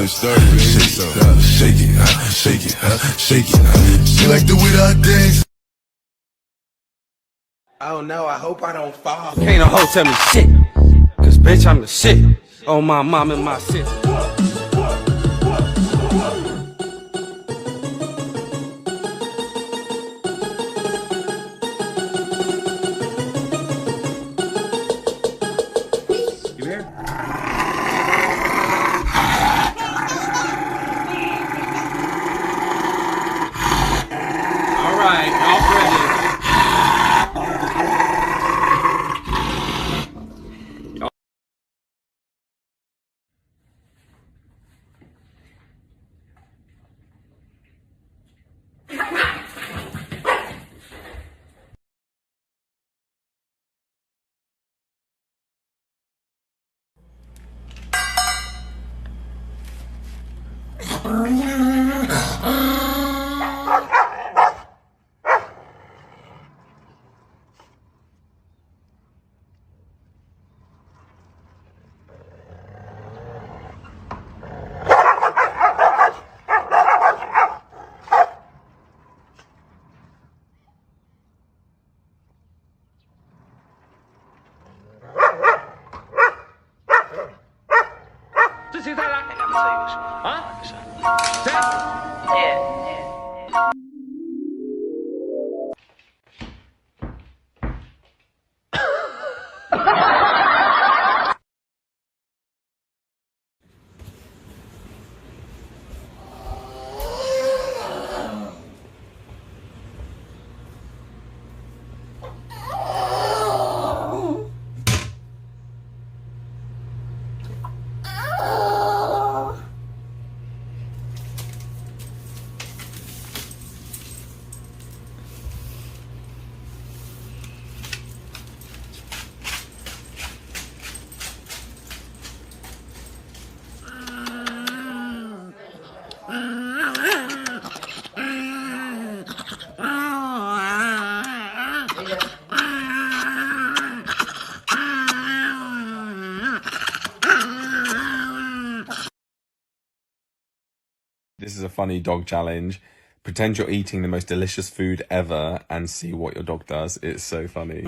let's start it, baby. Shake it, shake it. She like the way that I dance. Oh no, I hope I don't fall. Can't no hoe tell me shit, cause bitch I'm the shit. On my mom and my sis. You here? Alright, y'all ready. This is a funny dog challenge. Pretend you're eating the most delicious food ever and see what your dog does. It's so funny.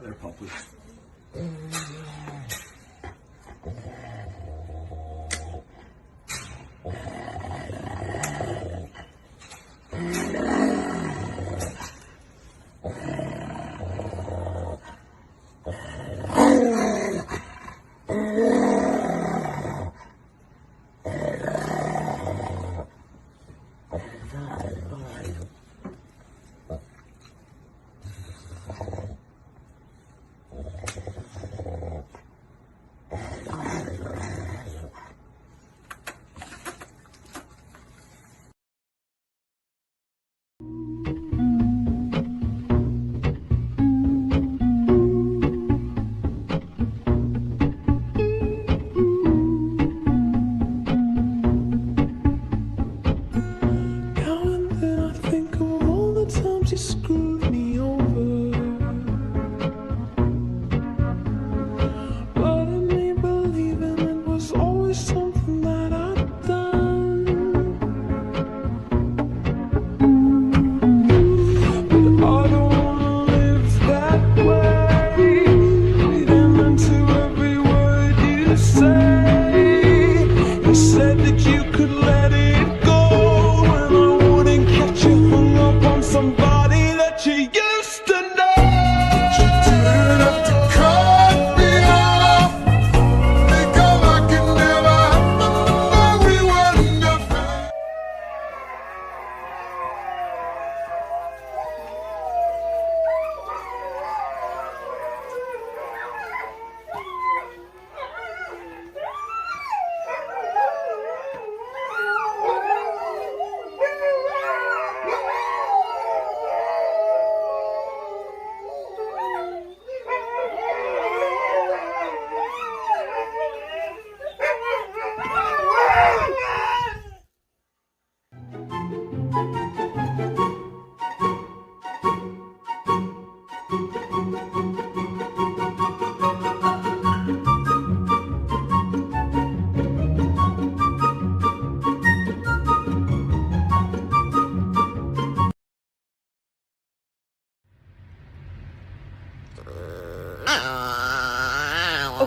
They're puppies. Now and then I think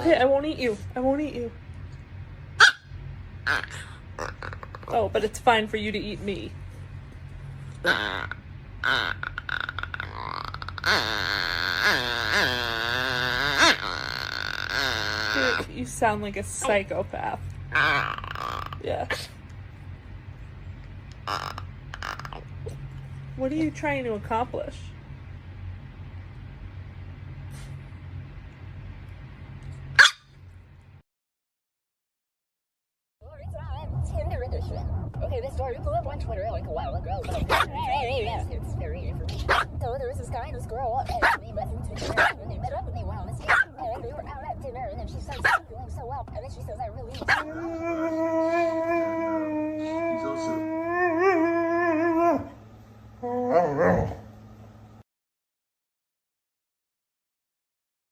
okay, I won't eat you. I won't eat you. Oh, but it's fine for you to eat me. You sound like a psychopath. Yeah. What are you trying to accomplish? Tinder edition. Okay, this story blew up on Twitter like a while ago. It's very information. So there was this guy and this girl, and they met through Twitter, and they met up and they went on this date. And they were out at dinner, and then she started feeling so well, and then she says, I really